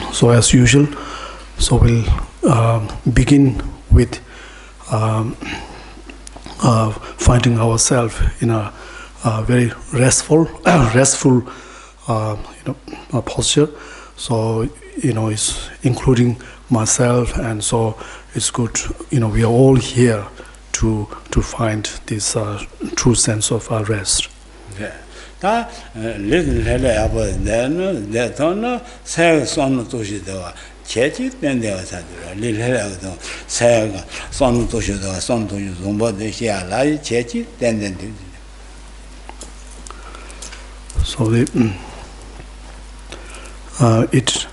So as usual, so we'll begin with finding ourselves in a very restful posture. So it's including myself, and so it's good. We are all here to find this true sense of rest. Yeah. 다 little about then that on say son to shido chechi tende asadura little say son to shido son to zumba de sia la chechi tende. So it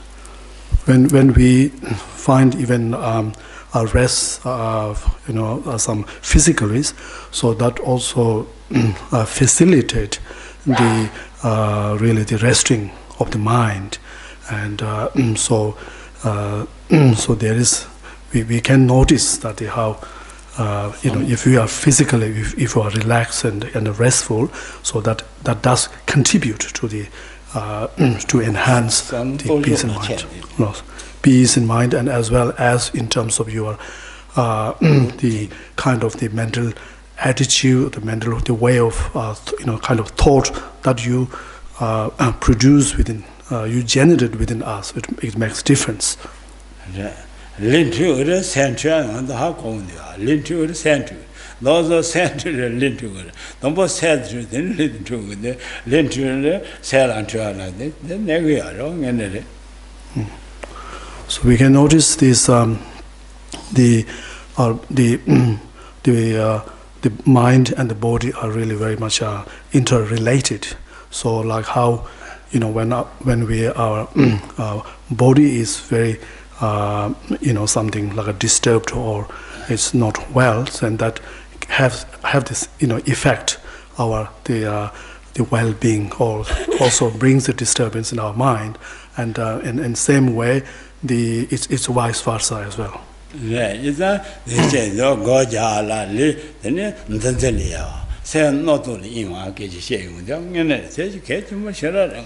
when we find even a rest some physical rest, so that also facilitate the really the resting of the mind, and so there is we can notice that how if we are physically if we are relaxed and restful, so that does contribute to the to enhance the peace in mind, peace in mind, and as well as in terms of your the kind of the mental attitude, the way of kind of thought that you produce within, you generate within us. It makes difference. So we can notice this the mind and the body are really very much interrelated. So like how when we our body is very something like a disturbed or it's not well, then that have this effect the well-being, or also brings the disturbance in our mind, and in same way it's vice versa as well. Yeah, is that the Goja li, then Ntanzelia. Say not only in our cage, young and education, much better.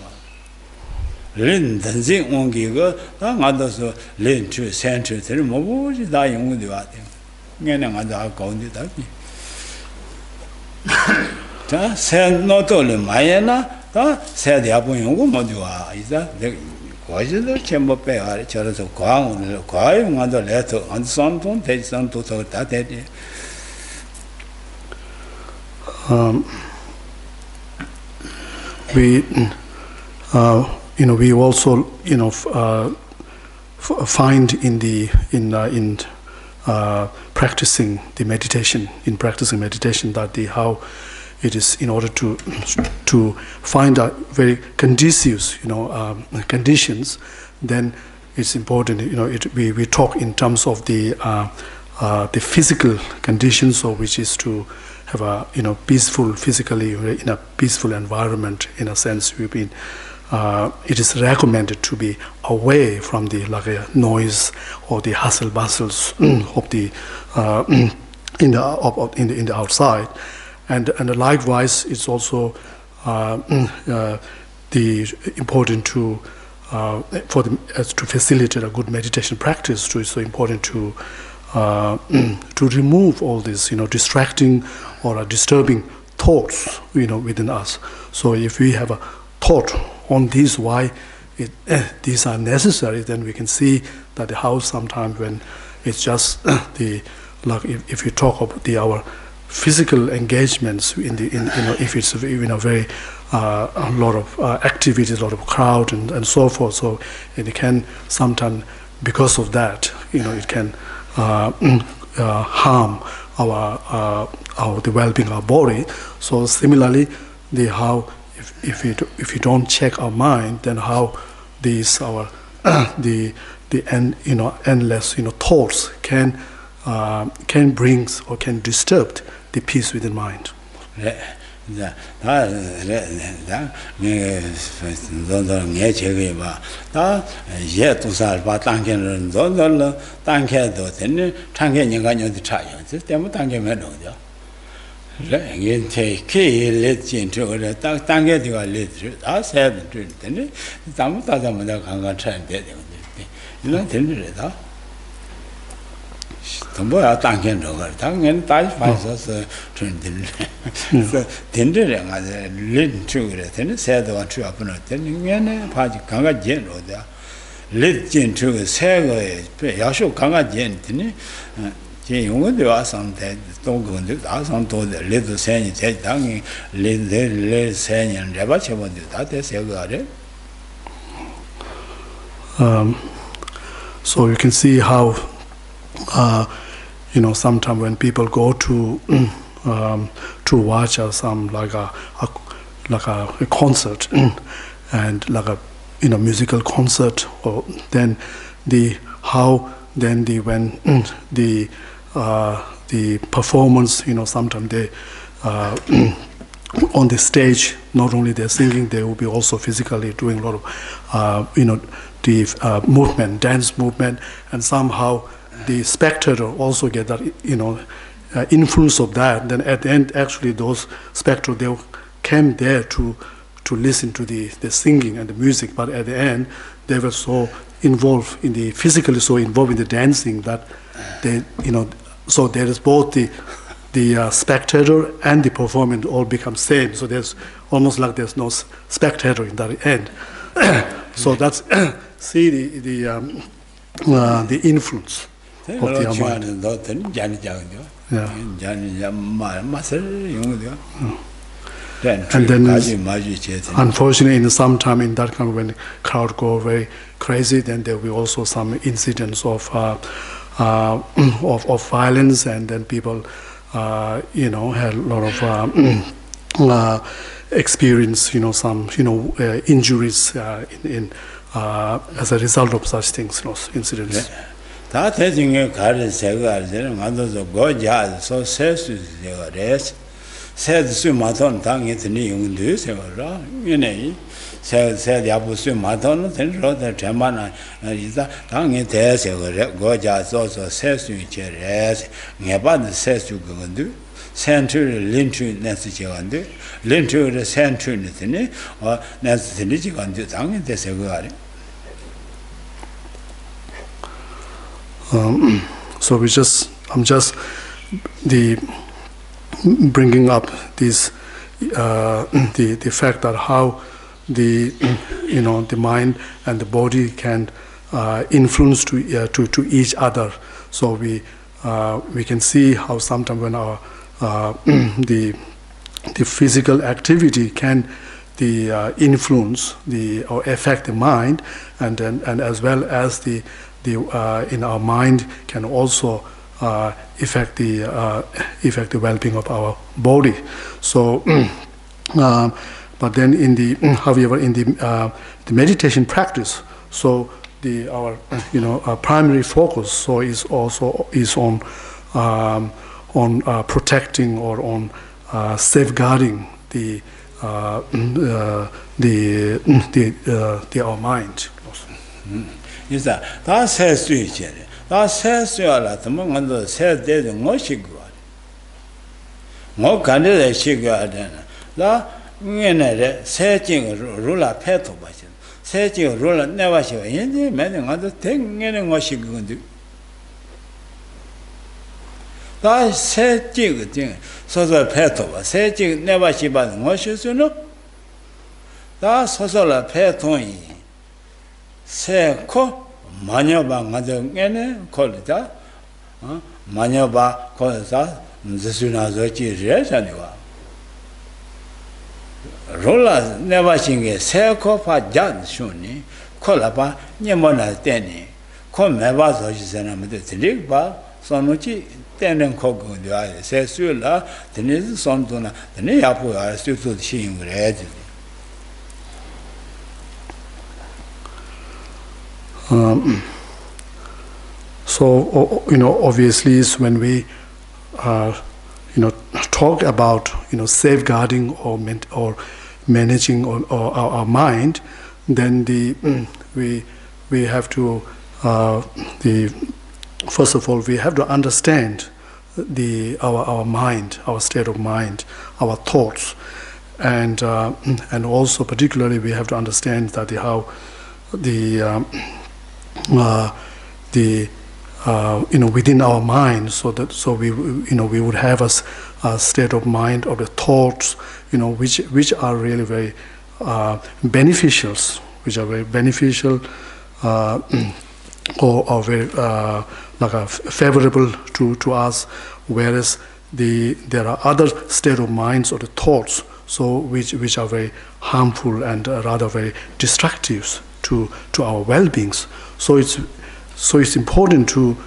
Lin Tanzing won't give her, others lin to century, remove dying with the other. Another going to that. Said not only Mayana, said the Abu woman you are, is that the the chamber pair, Charles of Kwan, crying on the letter, and some don't take some to that. We also find in practicing meditation that how it is in order to find a very conducive conditions, then it's important we talk in terms of the physical conditions, so which is to have a peaceful physically in a peaceful environment. In a sense, we've been it is recommended to be away from the noise or the hustle bustles of the in the outside. And likewise, it's also important to to facilitate a good meditation practice. It's so important to remove all these distracting or disturbing thoughts within us. So if we have a thought on this, why these are necessary, then we can see that how sometimes when it's just if you talk about our physical engagements if it's in a very a lot of activities, a lot of crowd and so forth, so it can sometimes, because of that, it can harm the well-being of our body. So similarly, if we don't check our mind, then how these endless thoughts can bring or can disturb the peace within mind. 자, 다 네 제게 봐. 다 예도살 봐 당견은 너는 당견도 되는 당견인가 녀도 차요. 때문에 당견면 오죠. 이게 제 레진 저거 딱 당견이가 레지. 다 세는 되는 아무 다자마자 강간 차인데 이런 되는데다. 뭐야 당견 저거 당견 다시 봐서 좀 되는. 된대랑 아주 렌트를 되는 새도가 주 앞으로 되는 게네 바지 강가진 로다 렌진 저 새거에 야쇼 강가진 되니 제 용어도 와서인데 동근도 나선도 레도 새니 제 당이 레 새니 레바체본도 다 대세가 아래 so you can see how sometimes when people go to watch some like a concert and like a musical concert, or then when the performance, sometimes they on the stage, not only they're singing, they will be also physically doing a lot of the movement, dance movement, and somehow the spectator also get that influence of that. Then at the end, actually, those spectators they came there to listen to the singing and the music, but at the end, they were so involved in the physically so involved in the dancing that they so there is both the spectator and the performance all become same. So there's almost like there's no spectator in that end. So that's see the influence of the mind. And then, unfortunately, sometime in that kind of when the crowd go very crazy, then there will be also some incidents of violence, and then people, had a lot of experience, some, injuries as a result of such things, incidents. 다 대중에 가르 세가 알지는 만도서 고자 소 세수 세가레스 세수 마톤 당에 드니 용도 세가라 얘네 세 야부수 마톤은 된로다 제만아 이자 당에 대세가 고자 소소 세수 제레스 네바드 세수 그건데 센트를 린트 내스 제간데 린트를 센트를 드니 내스 드니 제간데 당에 대세가 아래 so I'm just bringing up this the fact that how the the mind and the body can influence to each other. So we can see how sometimes when our the physical activity can influence or affect the mind, and as well as the in our mind can also affect the well-being of our body. So, but then however in the meditation practice, so our primary focus so is on protecting or on safeguarding our mind. 이사 다 세수이제 다 세수야라 도망간도 세대도 뭐시고 뭐 간데 시가잖아 나 응에네 세징을 룰라 패도 봐지 세징을 룰라 내와시고 인제 매는 가도 땡게는 것이고 근데 다 세징을 띵 소소 패도 봐 세징 내와시 받는 것이서는 다 소소라 패통이 세코 마녀바 가정에네 콜다 마녀바 콜사 무슨나서 지레잖아요. 롤라 네바싱게 세코파 잔슈니 콜라바 녀모나 때니 콜메바서 지세나면데 들릭바 선노치 때는 거고도야 세수라 드니스 선도나 드니 야포야 수수 시인그래. So obviously when we talk about safeguarding or managing or our mind, then we have to first of all we have to understand our mind, our state of mind, our thoughts, and also particularly we have to understand that how within our mind, so we would have a state of mind or the thoughts which are really very beneficial, or very favorable to us, whereas there are other state of minds or the thoughts which are very harmful and rather very destructive to our well-beings. So it's important to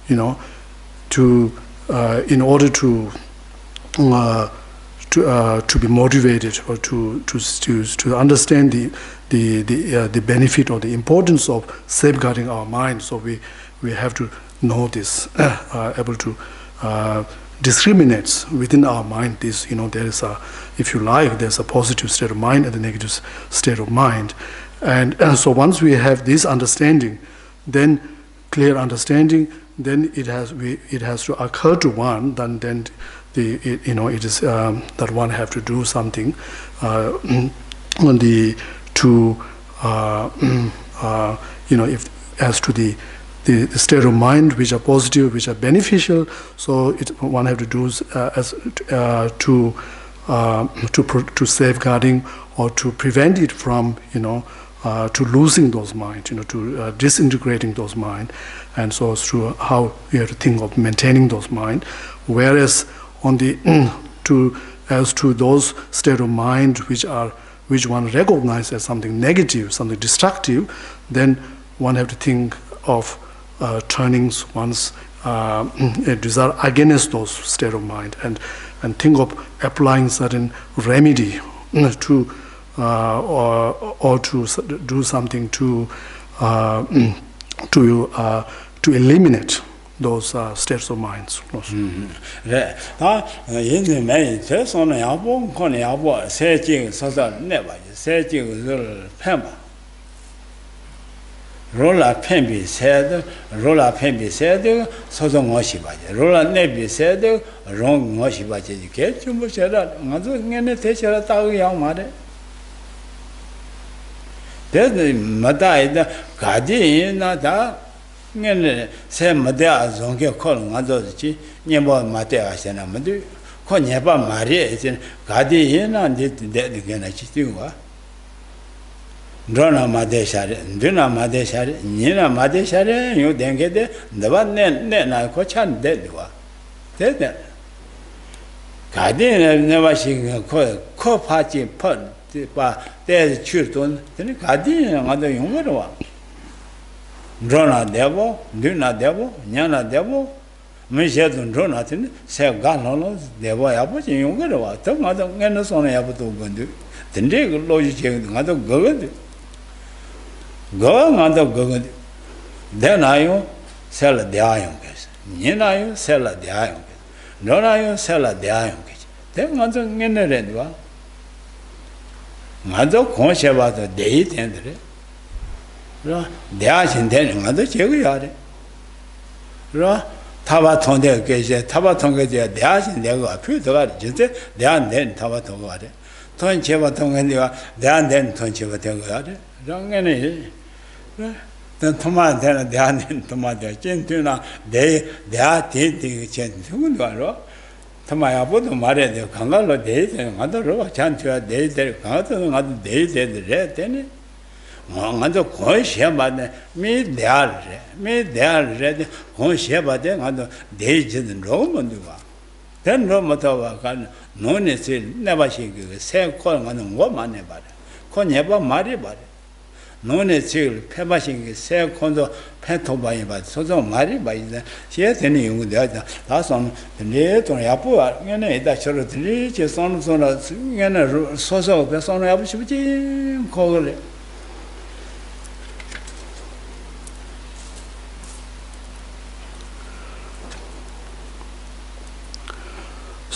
in order to be motivated or to understand the benefit or the importance of safeguarding our mind. So we have to know this, able to discriminate within our mind. This there is a, if you like, there's a positive state of mind and a negative state of mind, and so once we have this understanding, then clear understanding, then it has to occur to one. Then it is that one have to do something if as to the state of mind which are positive, which are beneficial. So one have to do to safeguarding or to prevent it from to losing those minds, to disintegrating those minds, and so as to how we have to think of maintaining those minds. Whereas on the as to those state of mind which one recognizes as something negative, something destructive, then one have to think of turning one's desire against those state of mind, and think of applying certain remedy to or to do something to eliminate those states of minds. Rola Pembi said, Sozo Moshibaja, Rola Nebi said, wrong Moshibaja, get you much at Mazun Tessera Tau Young Mother. There's the Madai, Gadi, Nada, say Madea Zonga calling Madoji, Nemo Matea Sena Madu, Conyaba Maria is in Gadi and did dead again at Chitua. Drona Madeshare, Duna Madeshare, Nina Madeshare, you then get there, the one then I cochan dead. Dead. Gardin never seen a co party put, there's children, then Gardin and other young one. Drona devil, Duna devil, Yana devil, Michel Dronatin, say Ganos, the way I put in young girl, the mother and the son I have to go do. Then they go logic, other go. Go on the good. Then I sell the iron case. Nina sell the iron case. Don't I sell the iron case. Then I don't get the red one. I don't conscious about the date and the ice in ten, other cherry. Tabaton de Gage, Tabaton Gage, the ice in there go up to the then Tabaton got it. Ton Chevaton and then Ton Chevaton got it. Don't any. Then tomato and the onion tomato, gentuna, they are taking gentuna. Tamaya put the mother, the Kangalo days and other row, chantua days, the other days, the red tenny. Another coin share by me, they are ready, coin share by them, other days in Roman. Then Romotova can no necessarily never shake you, same calling on woman about it. Con never marry about it. No necessarily peppering say condo peto by but so marry by the she has any young there. That's on the late on Yapua, and that should reach a son of a social person. I was call it.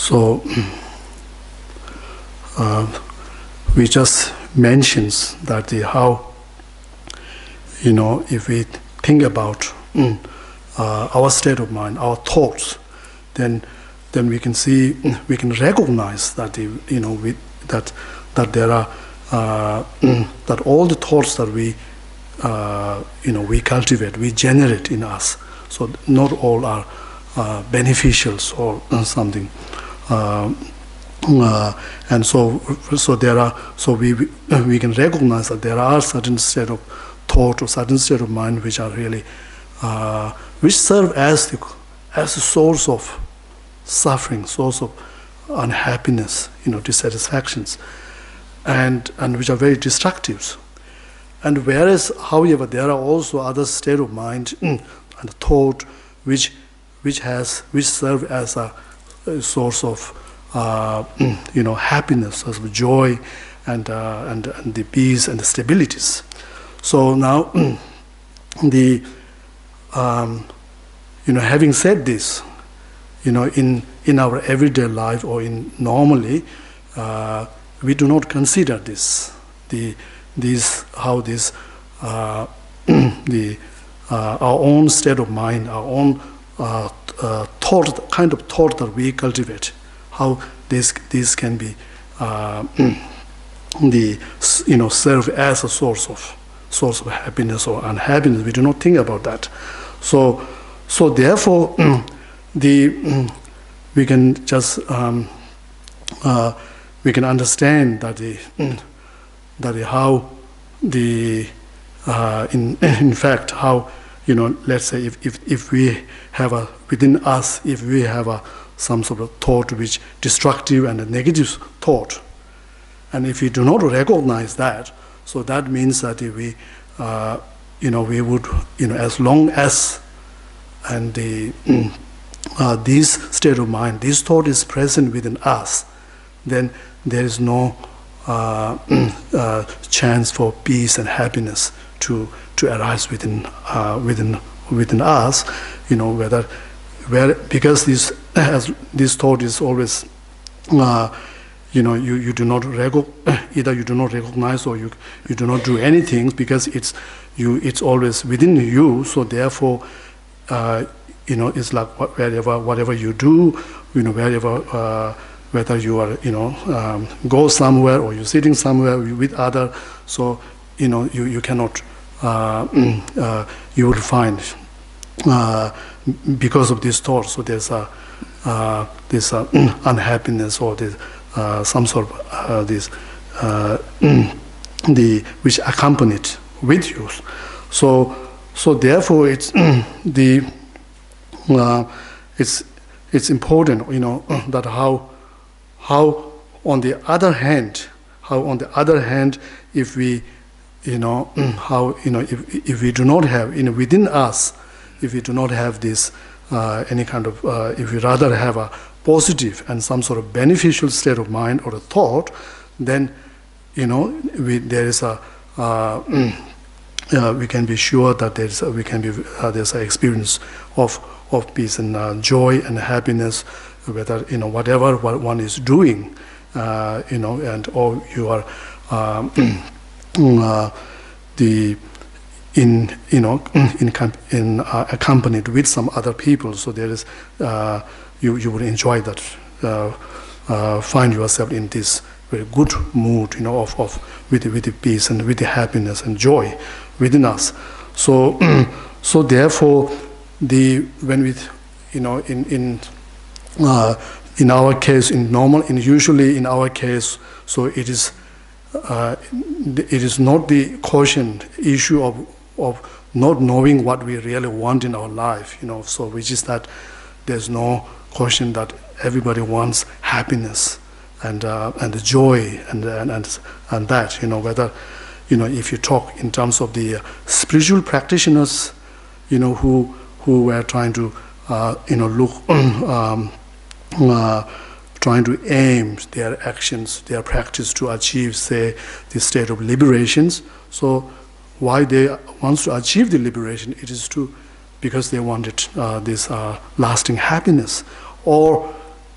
So we just mentions that how, if we think about our state of mind, our thoughts, then we can see, we can recognize that that there are that all the thoughts that we we cultivate, we generate in us. So not all are beneficial or something. And so there are, so we can recognize that there are certain state of thought or certain state of mind which are really which serve as a source of suffering, source of unhappiness, dissatisfactions, and which are very destructive. And whereas, however, there are also other state of mind and thought which serve as a source of happiness, of joy, and the peace and the stabilities. So now, having said this, in our everyday life or in normally, we do not consider this, our own state of mind, our own thought, kind of thought that we cultivate, how this can be serve as a source of happiness or unhappiness. We do not think about that. So therefore, we can just we can understand that how in fact how let's say if we have within us, if we have some sort of thought which destructive and a negative thought, and if we do not recognize that, so that means that if we we would as long as and this state of mind, this thought is present within us, then there is no chance for peace and happiness to arise within us. Because this thought is always you do not either you do not recognize or you do not do anything, because it's always within you. So therefore, it's like whatever you do, wherever. Whether you are, go somewhere or you're sitting somewhere with other, so you cannot, you will find because of this thought. So there's this unhappiness or this some sort of this which accompanied with you. So therefore it's it's important, that how on the other hand, if we, if we do not have, within us, if we do not have this any kind of, if we rather have a positive and some sort of beneficial state of mind or a thought, then there is a we can be sure that there's an experience of peace and joy and happiness, whether whatever one is doing, and or you are accompanied with some other people. So there is you would enjoy that, find yourself in this very good mood, with the peace and with the happiness and joy within us. So so therefore, when we in our case, usually in our case, so it is not the quotient issue of not knowing what we really want in our life, so which is that there's no question that everybody wants happiness and joy and that, whether if you talk in terms of the spiritual practitioners, who were trying to look trying to aim their actions, their practice to achieve, say, the state of liberations. So why they want to achieve the liberation, it is because they wanted this lasting happiness, or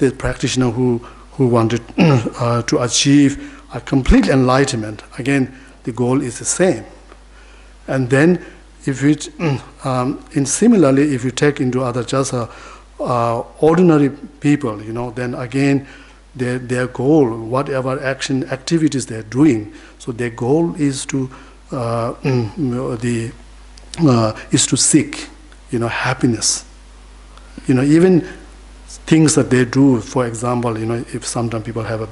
the practitioner who wanted to achieve a complete enlightenment, again, the goal is the same. And then, if it, and similarly, if you take into other just ordinary people, then again, their goal, whatever activities they're doing, so their goal is to seek, happiness. Even things that they do, for example, if sometimes people have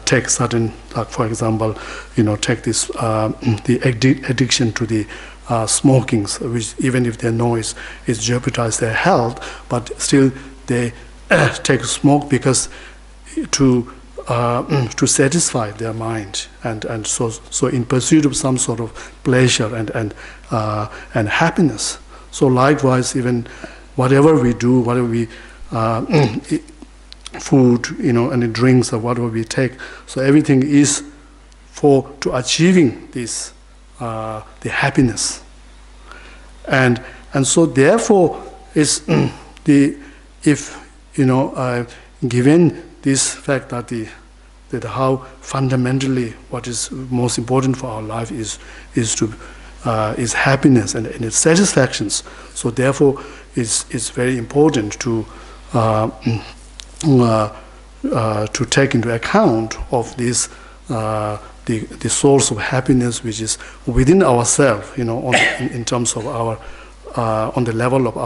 take certain, like for example, take this the addiction to the smokings, which even if they know is jeopardize their health, but still they take smoke because to satisfy their mind, and so in pursuit of some sort of pleasure and happiness. So likewise, even whatever we do, whatever we food, and the drinks or whatever we take, so everything is to achieving this the happiness, and so therefore is given this fact that how fundamentally what is most important for our life is happiness and its satisfactions. So therefore, it's very important to take into account of this the source of happiness which is within ourselves, in terms of our on the level of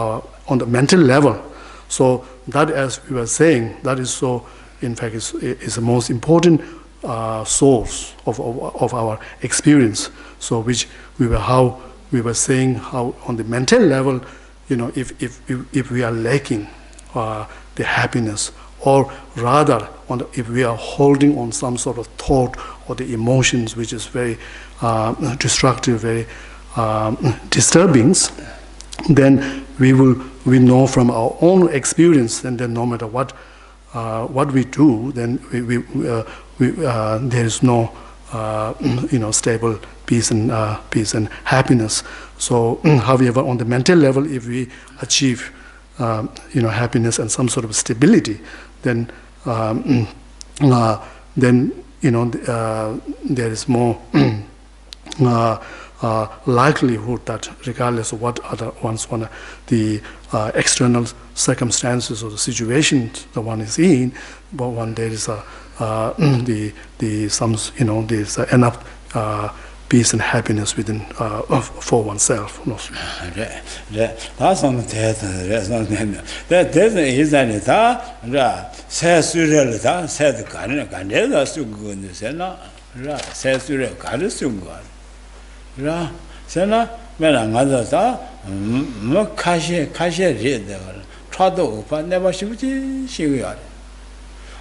on the mental level. So that, as we were saying, that is so. In fact, is the most important source of our experience. So, which how we were saying how on the mental level, if we are lacking the happiness, or rather if we are holding on some sort of thought or the emotions which is very destructive, very disturbing, then we know from our own experience, and then no matter what we do, then there is no stable peace and happiness. So, however, on the mental level, if we achieve happiness and some sort of stability, then there is more likelihood that regardless of what other ones want, the external circumstances or the situation the one is in, but when there is there's enough peace and happiness within for oneself. That's on the that is that says Surelita, said the Canada, so good, says Surel, Ra, Sena, Melangaza, Makashi, read the Trado, but never shoot Shigar.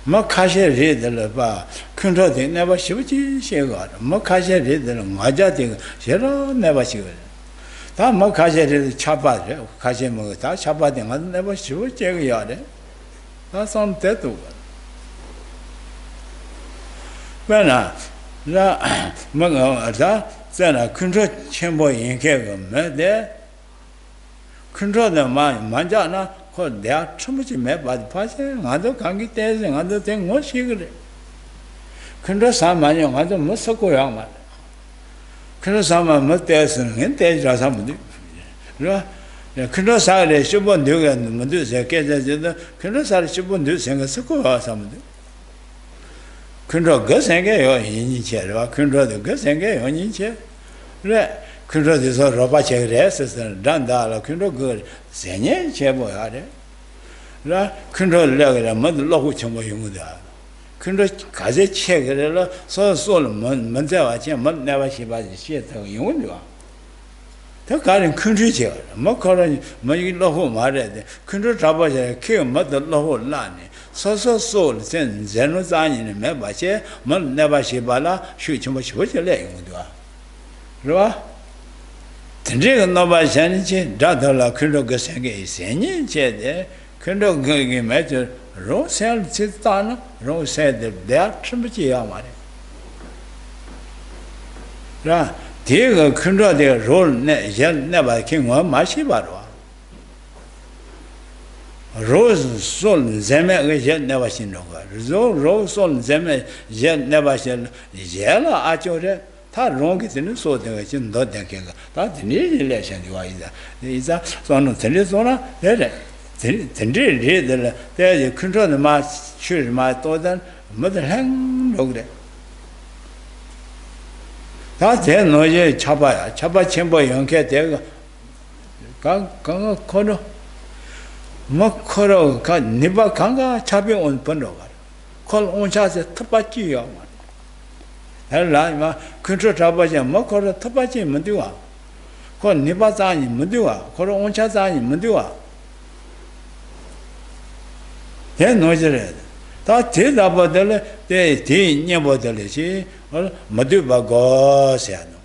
Makashi read the Laba, Kuntradi never shoot Shigar. Makashi read the Majati, Shero never shoot. That Makashi read Chabat, Kashimota, Chabat, never shoot Shigar. That's on that one. When Maga, then control chamber in Kevin, there. Control the Manjana, called there, too much made by the person, other can't and other thing was secret. Control some money on other Moscow young man. Control some must and tell somebody. Control Saturday, Shubon do and Medusa, Control Saturday, Shubon do sing a succor or something. Control Gus and gay or in chair, control the Gus and gay on in chair. Control this or Robert Chess and Dandala, control good, Sanya, Chebo had it. Control Legger, Mother Lohuchamo Yumuda. Control Kaze check, so Solomon, Mandela, never she by the shit of Yumua. The garden country chair, Mokoran, Mayiloho Mare, control trouble, kill Mother Loho Lani. So soul, then Zenozan in a mebache, Mon never shibala, shoot you much with your leg. Rua? The dragon nova sanity, Dadala Kundogasanga is any chair, Kundo going matter, Rose said Titana, Rose said that they are Trimbachi Amari. Ra, Diego Kundo de roll never came on Mashibarwa. rose sol zeme jet never seen no rose sol zeme jet never seen yella achore ta wrong is in so the chin dot the king that need relation is a son telesona there the control the mass shoot my daughter mother hang dog there. That's the noise chapa chamber young cat there. Ganga kono Makoro can never kanga chapping on Pondover. Call on chas a tapachi. Hello, control tabachi, Makoro tapachi Mudua. Call Nibazani Mudua, call on chazani Mudua. Then noise red. That is about the tea near the or Maduba Gosiano.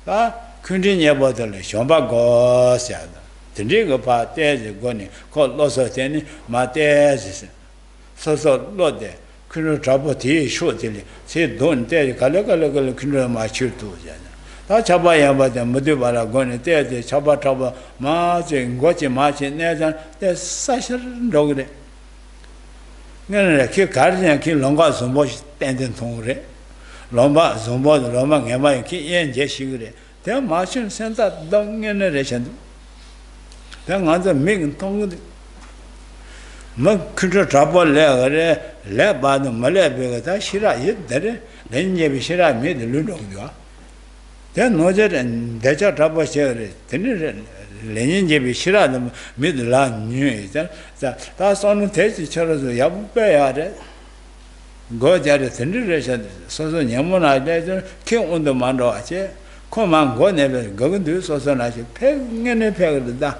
That continue about the Shomba Gosiano. The legal part is going called loss of any matters. So Lord there. Couldn't trouble tea shortly. Say, don't tell you, Kalaka, couldn't my children. That's Chabaya, but the Mudubara going to tell the Chaba trouble, marching, watching, marching, there's such a dog there. Then I kill Cardinal, kill Longa, some watch standing Tongre. Lomba, Zombo, the Roman, and my key and Jeshire. They're marching sent that long generation. Then other Ming Tong Mukra trouble led by the Malay because Shira hit there, then Yabishira made the Ludo. Then Nojet and Deja trouble share, then Lenin Yabishira made the land new. That's on the taste each other, Yabu go there the generation, so the Yamuna later came on the Mando. Come on, go never go and do so. I said, peg and a peg that.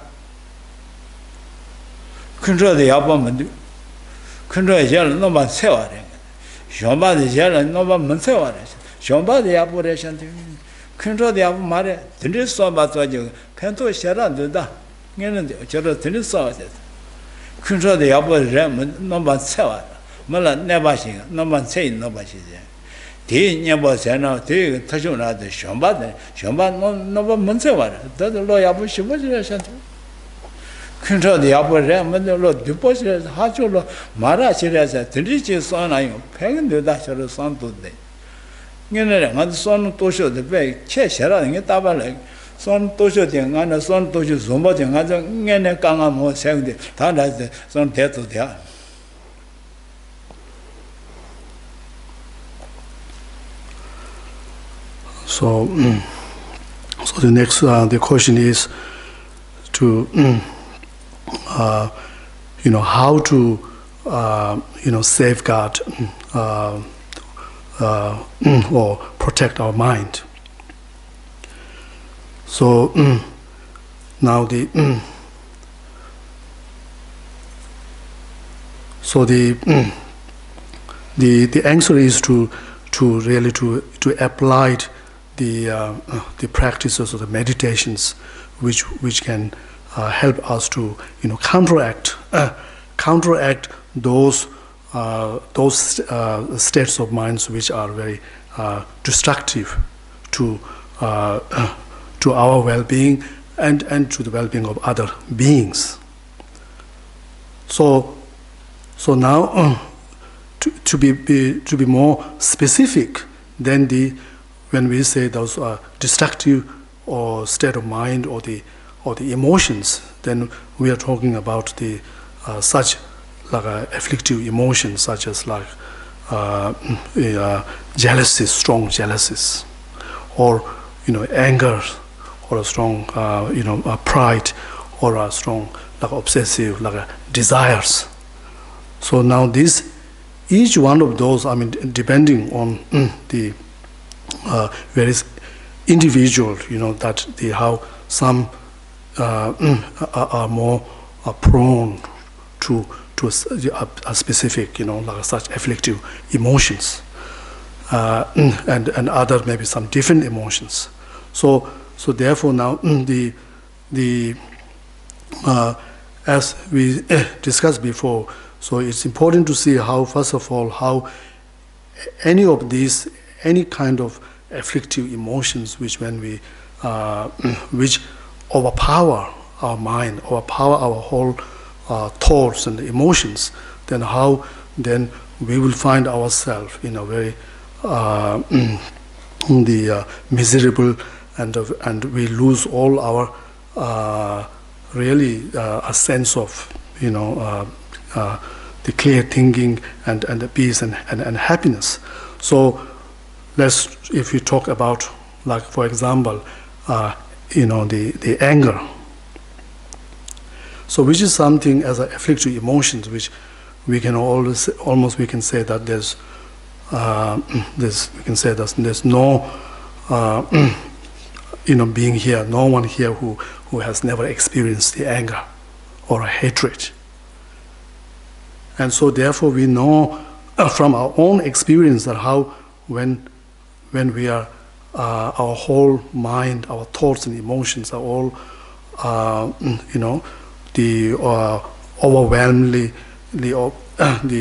Control the album, control the yellow, no one sewer. Shomba the yellow, no one sewer. Shomba the operation, control the album, Mare, the new saw about you, can't shut on the da. General saw it. Control the album, no one sewer. Mala never sing, no one saying nobody. Tea never said no, tea Tajuna the Shomba, no one sewer. That's the lawyer, which was control the upper ram and the Lord deposit Hachulo, Mara Chiras, the richest son I am, Pagan the Dasher son today. You know, and son to show the bay, Cheshire and get up like son to show the and son to show Zumba and other Ganga more saying that as the son dead to the So the next the question is to how to safeguard or protect our mind. So now the answer is to really to apply the practices or the meditations which can help us to counteract those states of minds which are very destructive to our well-being and to the well-being of other beings. So now to be more specific than when we say those are destructive or state of mind or the emotions, then we are talking about the such like afflictive emotions such as like jealousy, strong jealousies, or anger, or a strong pride, or a strong like obsessive like desires. So now each one of those, I mean, depending on the various individual, that how some are more prone to a specific, like such afflictive emotions, and other maybe some different emotions. So therefore now as we discussed before, so it's important to see how, first of all, how any kind of afflictive emotions which when we which overpower our mind, overpower our whole thoughts and emotions, then how then we will find ourselves in a very miserable, and we lose all our really a sense of the clear thinking and the peace and happiness. So if we talk about, like for example, the anger. So which is something as an afflictive emotions, which we can almost we can say that there's no being here, no one here who has never experienced the anger or a hatred. And so therefore we know from our own experience that how when we are our whole mind, our thoughts and emotions are all overwhelmingly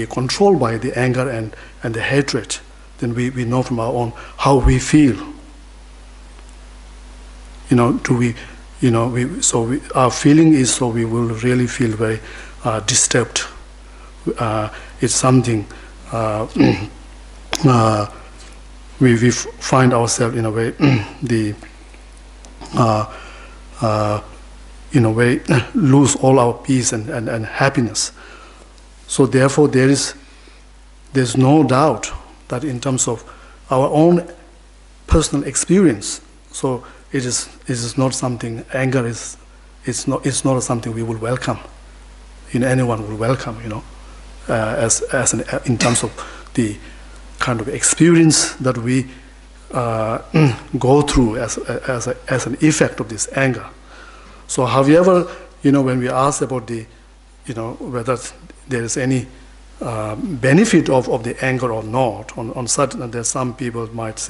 controlled by the anger and the hatred, then we know from our own how we feel. Our feeling is, so we will really feel very disturbed. It's something we find ourselves in a way lose all our peace and happiness. So therefore there's no doubt that in terms of our own personal experience, so it is not something, anger it's not something we will welcome, anyone will welcome, in terms of the kind of experience that we go through as an effect of this anger. So however, when we ask about the, whether there is any benefit of the anger or not, on certain, there's some people might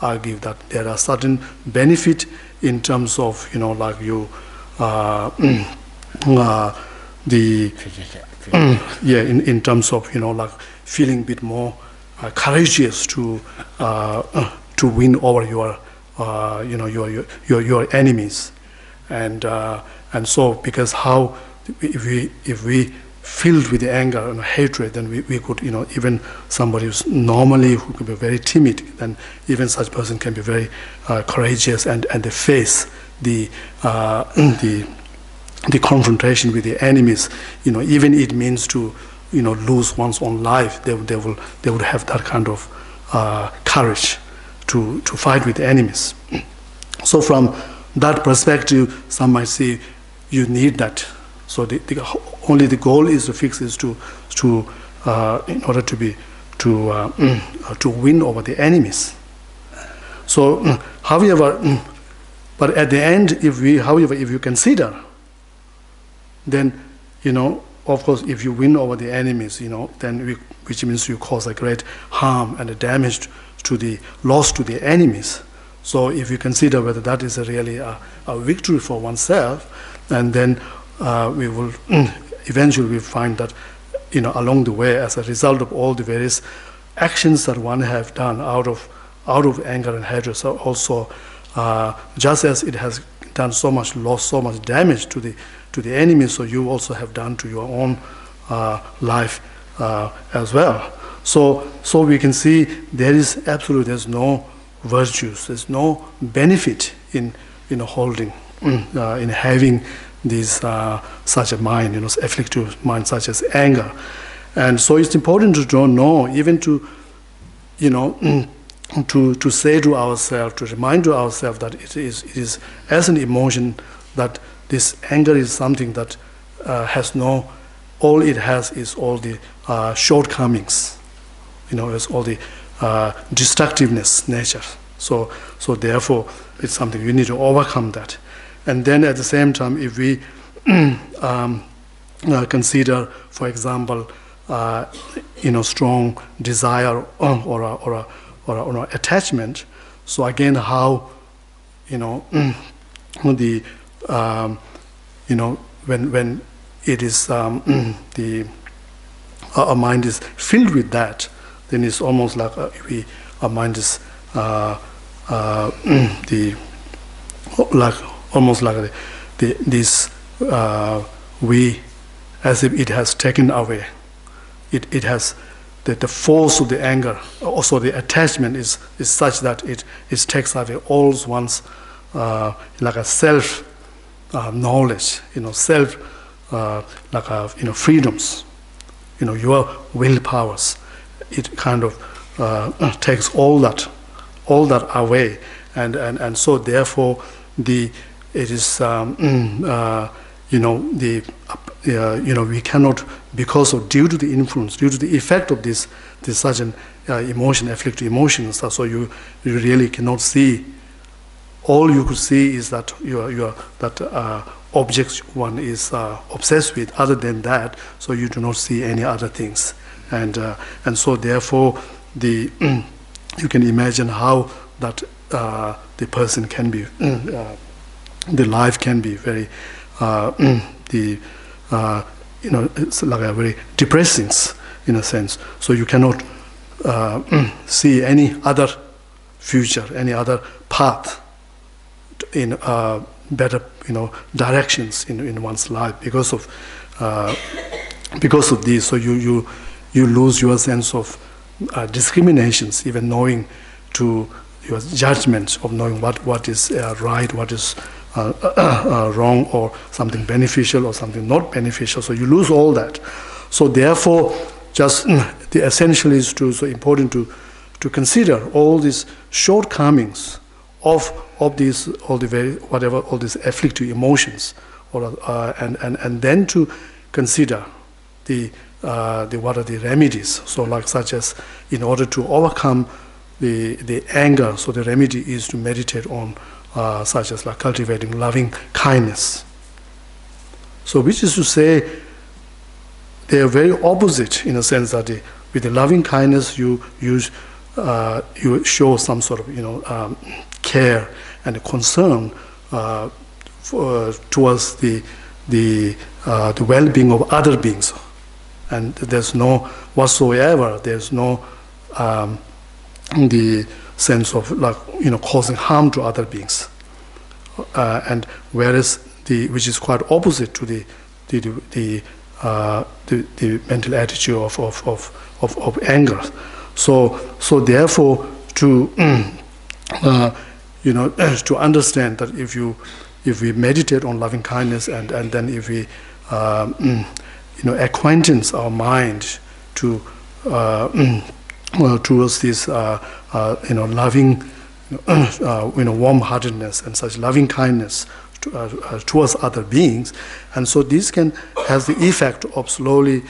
argue that there are certain benefit in terms of, like you, in terms of, like feeling a bit more courageous to win over your enemies, and so because how if we filled with the anger and hatred, then we could, even somebody who's normally who could be very timid, then even such person can be very courageous and they face the confrontation with the enemies. Even it means to lose one's own life, they would have that kind of courage to fight with the enemies. So from that perspective, some might say you need that. So only the goal is to fix is to in order to win over the enemies. So however, but at the end, if you consider, then of course, if you win over the enemies, then which means you cause a great harm and a damage to the loss to the enemies. So if you consider whether that is really a victory for oneself, and then we will eventually find that along the way, as a result of all the various actions that one have done out of anger and hatred, so also just as it has done so much loss, so much damage to the enemy, so you also have done to your own life as well. So we can see there's no virtues, there's no benefit in holding, in having these such a mind, afflictive mind such as anger. And so it's important to know, even to to say to ourselves, to remind to ourselves that it is as an emotion, that this anger is something that has all it has is all the shortcomings, it's all the destructiveness nature. So therefore it's something we need to overcome that. And then at the same time, if we consider, for example, strong desire or attachment, so again how the when it is our mind is filled with that, then it's almost like our mind is we as if it has taken away. It has the force of the anger, also the attachment is such that it takes away all one's like a self knowledge, self like a freedoms, your willpowers. It kind of takes all that away, and so therefore it is we cannot, because of due to the influence, due to the effect of this such an emotion, afflictive emotions. So you really cannot see. All you could see is that that objects one is obsessed with. Other than that, so you do not see any other things, and so therefore you can imagine how that the person can be, the life can be very it's like a very depressing in a sense. So you cannot see any other future, any other path in better directions in one's life because of this. So you lose your sense of discriminations, even knowing to your judgment of knowing what is right, what is wrong, or something beneficial or something not beneficial. So you lose all that. So therefore, just the essential is so important to consider all these shortcomings of these all these afflictive emotions, and then to consider what are the remedies. So like such as in order to overcome the anger, so the remedy is to meditate on such as like cultivating loving kindness. So which is to say, they are very opposite in a sense that with the loving kindness you show some sort of care and concern towards the well-being of other beings, and there's no the sense of like causing harm to other beings, and whereas which is quite opposite to the mental attitude of anger. So therefore to to understand that if we meditate on loving kindness and then if we acquaintance our mind to towards this loving warm-heartedness and such loving kindness towards other beings, and so this has the effect of slowly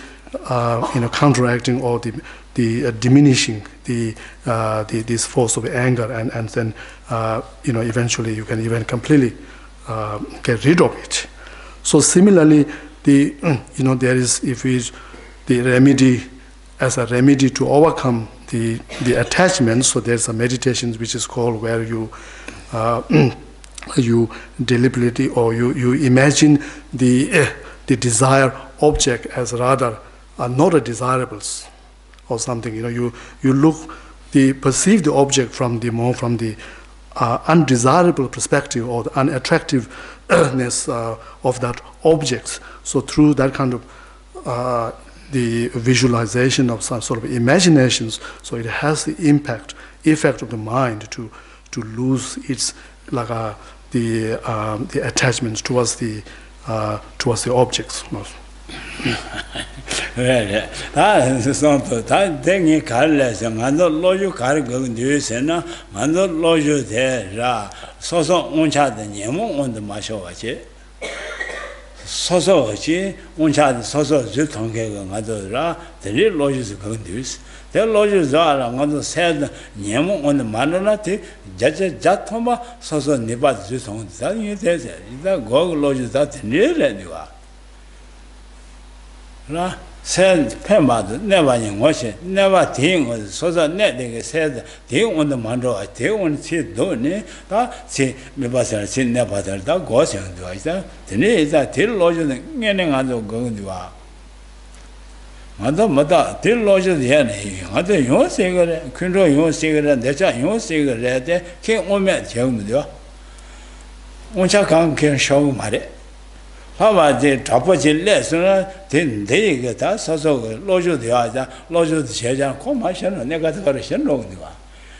counteracting or the diminishing this force of anger, and then eventually you can even completely get rid of it. So similarly, there is the remedy as a remedy to overcome the attachment. So there's a meditation which is called where you deliberately or you imagine the desired object as rather not a desirables or something. You perceive the object from the undesirable perspective or the unattractiveness of that object. So through that kind of the visualization of some sort of imaginations, so it has the effect of the mind to lose its the attachments towards the objects. Right. That thing careless, Mando Loju Cargo Dusena, Mando Loju there, Soso Uncha the Nemo on the Mashoache. Soso, Uncha, Soso Zutonke, Madura, the real lodges of Gondus. The lodges are among the said Nemo on the Manolati, Judge Jatoma, Soso Nibat Zuton, that you said, the Gog lodges that near anywhere. Said Pemad, never in Washington, never think was so that netting said, they on the Mandro, they won't see Doni, see Mibasa, see never that goes and do it. The need is that till lodges getting under going to our Mother, till lodges the enemy, other your cigarette, control your cigarette, that's your cigarette, can't on met young. Once I can show my. 파바지 잡아질래서는 된대가 다 서서 로주되어야 로주 제자 고마셔는 내가 그걸 신로는 와.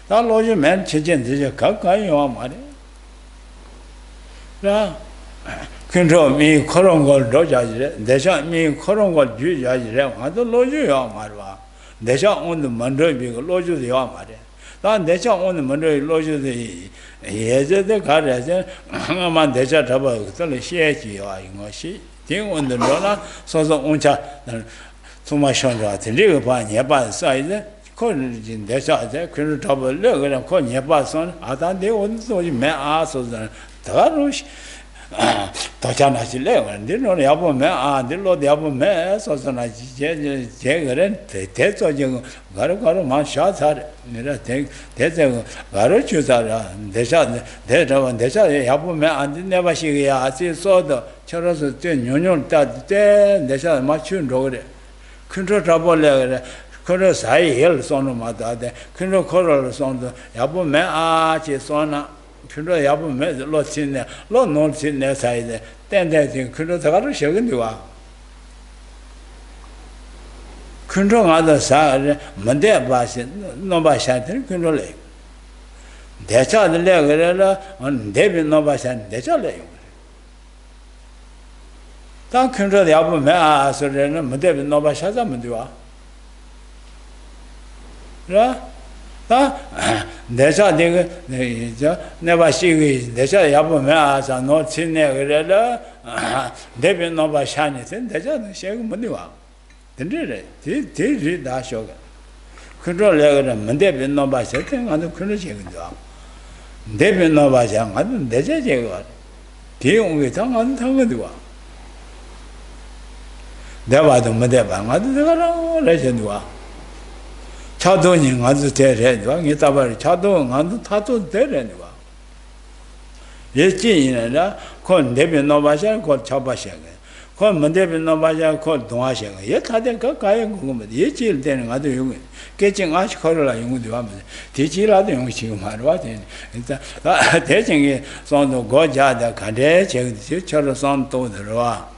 다 로주면 제전지 가까이 와 말이야. 자, 근저 미 그런 걸 로자지래. 내가 미 그런 걸 주자지래. 아도 로주야 말와. 내가 오늘 먼저 비고 로주되어 말이야. 나 내가 오늘 먼저 로주되 예제도 가려서 아마 내가 잡아 그걸 시해지와 이것이 대원들로나 소소 온차 소마션과 들리고 봐 예반 사이즈 그런 내가 이제 그걸 잡으려 그냥 그 예반선 아단데 온소지 매아서는 더로시 도착하실래? 너는 야보면 너로 야보면 소소나 제거는 대조적 가로만 샤사를 내가 대대고 가로 주사라 내가 야보면 안 내가 시기야 아직 써도 저러서 저 년년 따때 내가 맞춘 거래 컨트롤 잡을래 그래 그래 사이 헬 손으로 맞다데 컨트롤 걸을 손도 야보면 아지 손나 근데 야보면 로친네 로노친네 사이에 땡땡 근데 저가로 쉬는데 와 근데 가서 사를 뭔데 봐시 노바샤들 근데 대차들 그래라 대비 노바샤 대차래 당 근데 야보면 소리는 뭔데 노바샤자 뭔데 와 다 내가 내가 시기 내가 야보면 아자 너 친내 그래라 대변 너바 샤니선 내가 시기 뭔데 와 근데 대대 다쇼가 그걸 내가 문대변 너바 샤는 아주 그런 식인데 대변 너바 샤 아주 내제 제가 대용이 당한 당거든 와 내가 봐도 문대방 아주 내가 레전드 와 차도니 아주 대래도 이따발 차도 아주 타도 대래도 예진이나 건 내변 넘어서 건 잡아셔. 건 문대변 넘어서 건 동하셔. 예 다들 그 가야 궁금해. 예질 되는 아주 용. 깨진 아시 걸어라 용도 하면 뒤지라도 용 지금 하러 와대. 일단 대정이 손도 고자다 가대 저처럼 손도 들어와.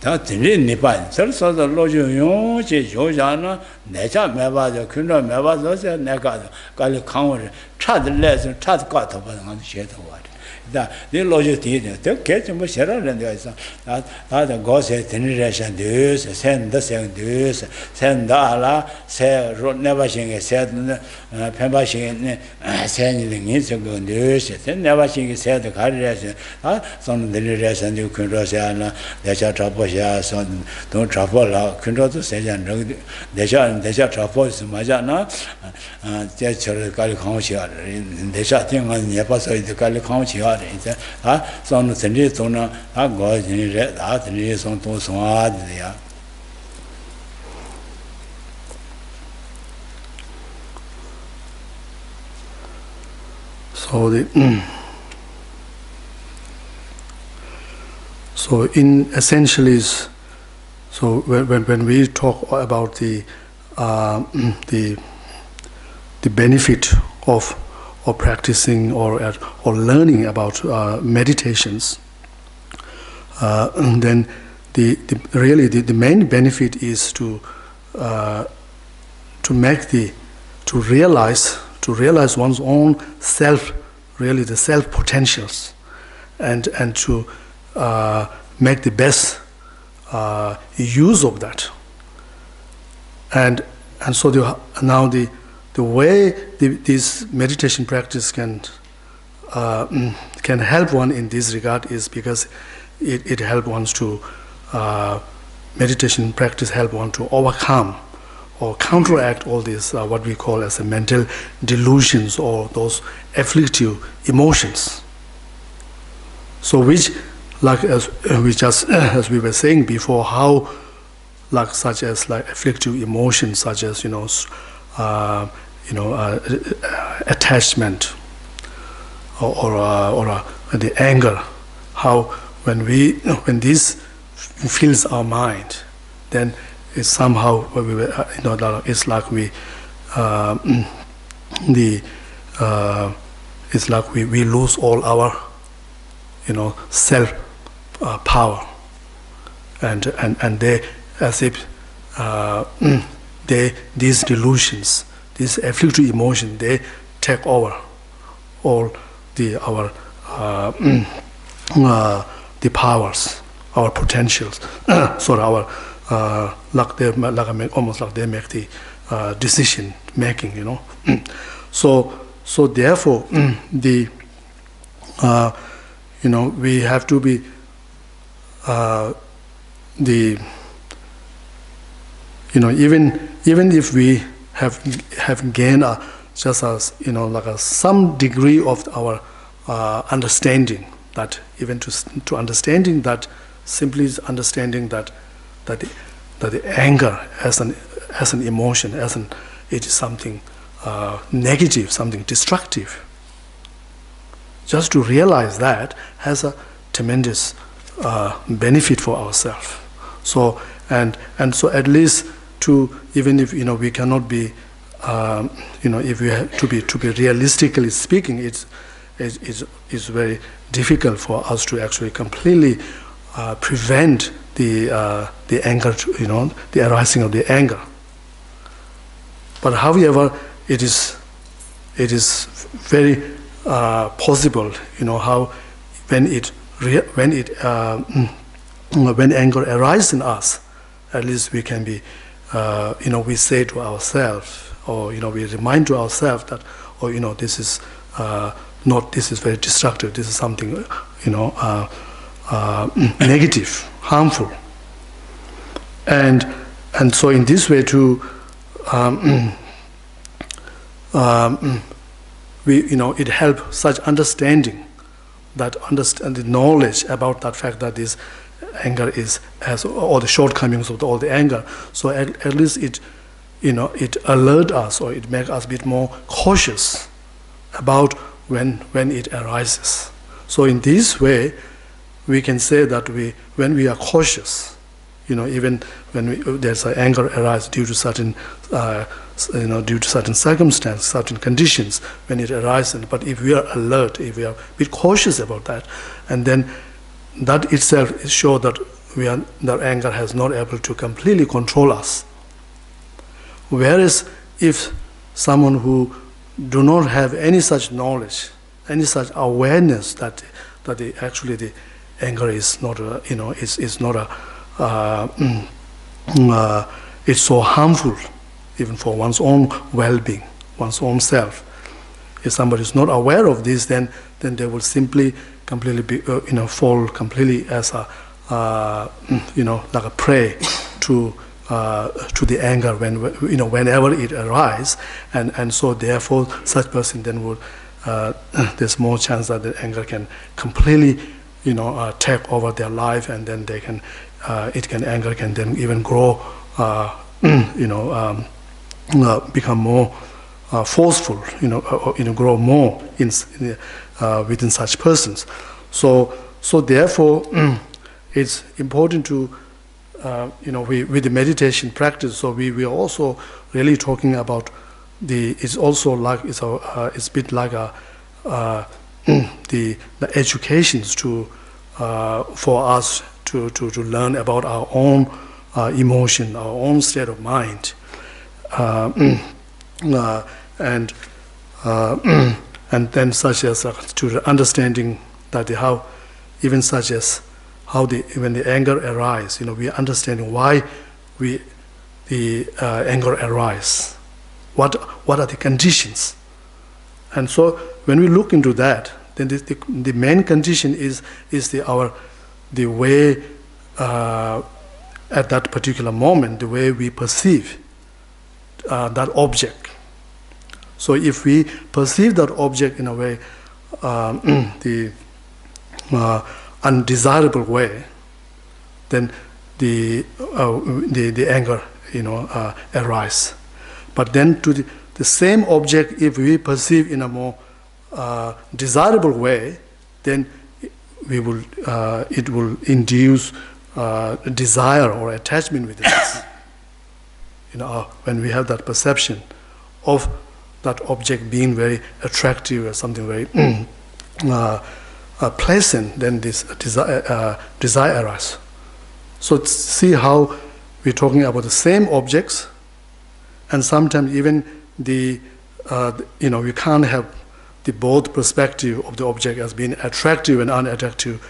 다 들리니 봐. 서서서 로주용 제 조자나 내가 매봐서 근로 매봐서 내가 깔리 강을 차들래서 차도 가도 받는 거 쉐도 와. 다 네 로주 뒤에 되게 좀 싫어하는 데 있어. 다다 고세 드니레션 드스 센더생 드스 센다라 세 로네바싱에 세는 펜바싱에 세니는 저거 드스 센네바싱에 세도 가리래서 손 드니레션 드 근로세나 내가 잡아야 손도 잡아라 근로도 세jan 내가 잡아서 맞아나 제 저를 깔리 강시야 내가 땡은 예뻐서 이제 깔리 강시야 이제 손은 전제 손은 고진이래 전제 손도 손아지야 so in essentially so when we talk about the benefit of practicing or learning about meditations, then the main benefit is to realize one's own self, really the self potentials, and to make the best use of that. And so now the way this meditation practice can help one in this regard is because it helps one to meditation practice help one to overcome or counteract all these what we call as a mental delusions or those afflictive emotions. So which, like as we were saying before, how such as afflictive emotions such as attachment or the anger, how when this fills our mind, then it's somehow it's like we lose all our self power, and they, as if these delusions, these afflictive emotions, they take over all the powers, our potentials. So our almost like they make the decision making, So therefore, we have to be even if we have gained just as some degree of our understanding, that even to understanding that, simply understanding that the anger as an emotion, it is something negative, something destructive. Just to realize that has a tremendous benefit for ourselves. So and so at least to, even if we cannot be if we have to be realistically speaking, it's very difficult for us to actually completely prevent the anger, the arising of the anger. But however, it is very possible, how when anger arises in us, at least we can be, we say to ourselves, or we remind to ourselves that, this is this is very destructive. This is something, negative, harmful, and so in this way too, it helps such understanding, the knowledge about that fact that this anger has all the shortcomings of all the anger. So at least it alert us, or it makes us a bit more cautious about when it arises. So in this way, we can say that when we are cautious, even when there's an anger arise due to certain circumstances, certain conditions, when it arises. But if we are alert, if we are a bit cautious about that, and then that itself shows that that anger has not able to completely control us. Whereas if someone who do not have any such knowledge, any such awareness that actually the anger is not it's so harmful even for one's own well-being, one's own self. If somebody is not aware of this, then they will simply completely be, fall completely as a like a prey to the anger whenever it arises, and so therefore such person then would there's more chance that the anger can completely take over their life, and then they can anger can then even grow become more forceful, grow more within such persons. So therefore, it's important to, with the meditation practice. So we are also really talking about it's also like it's a bit like the educations for us to learn about our own emotion, our own state of mind. And then such as to the understanding that how even such as how when the anger arises, we are understanding why the anger arises, what are the conditions, and so when we look into that, then the main condition is the way at that particular moment, the way we perceive that object. So if we perceive that object in a way, the undesirable way, then the anger arises. But then to the same object, if we perceive in a more desirable way, then it will induce desire or attachment with us. When we have that perception of that object being very attractive or something very pleasant, then this desire arises. So see how we're talking about the same objects, and sometimes even we can't have the both perspective of the object as being attractive and unattractive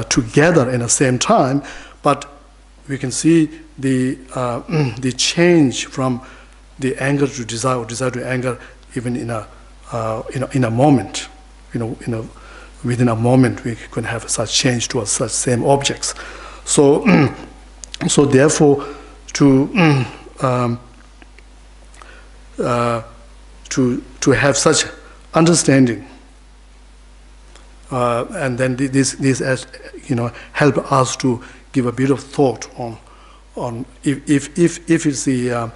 together in the same time, but we can see the change from the anger to desire or desire to anger even in a moment. Within a moment we can have such change towards such same objects. So so therefore to have such understanding, and then this as help us to give a bit of thought on if it's the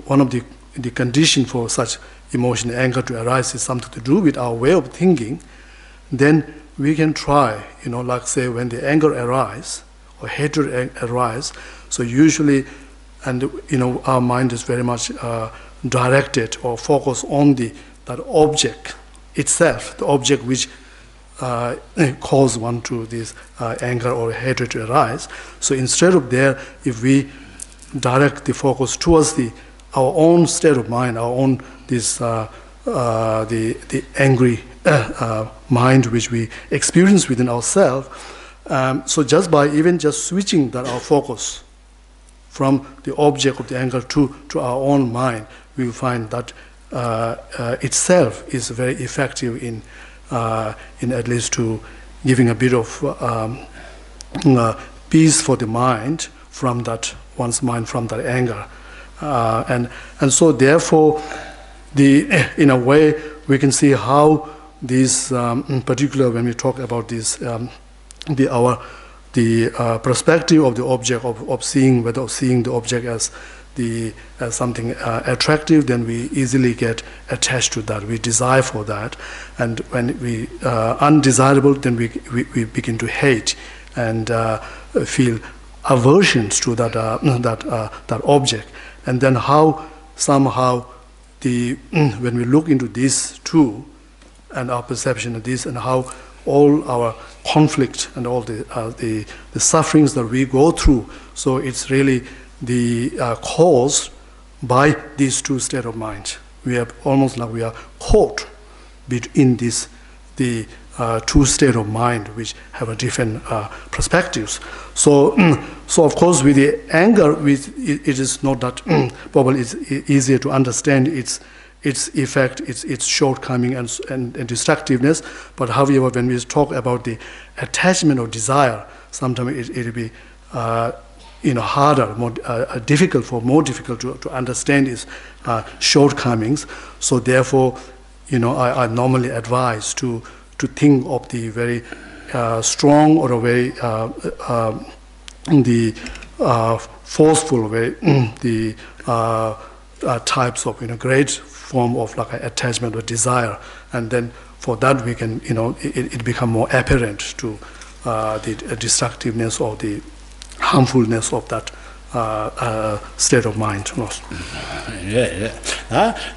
one of the condition for such emotion anger to arise is something to do with our way of thinking, then we can try, like say when the anger arises or hatred arises. So usually, and our mind is very much directed or focused on that object itself, the object which cause one to this anger or hatred to arise. So instead of there, if we direct the focus towards our own state of mind, our own the angry mind which we experience within ourselves. So just by even just switching our focus from the object of the anger to our own mind, we will find that itself is very effective in at least to giving a bit of peace for the mind from one's mind from that anger, and so therefore in a way we can see how this in particular when we talk about this the perspective of the object of seeing the object as something attractive, then we easily get attached to that. We desire for that, and when we undesirable, then we begin to hate and feel aversions to that object. And then how somehow when we look into these two and our perception of this and how all our conflict and all the sufferings that we go through, so it's really the caused by these two states of mind. We are almost like we are caught between the two states of mind which have a different perspectives. So of course with the anger, it is not that probably it's easier to understand its effect, its shortcoming and destructiveness. But however, when we talk about the attachment or desire, sometimes it'll be harder, more difficult to understand its shortcomings. So therefore, I normally advise to think of the very strong or a very forceful way, the types of great form of like attachment or desire, and then for that we can it become more apparent to the destructiveness or the harmfulness of that state of mind.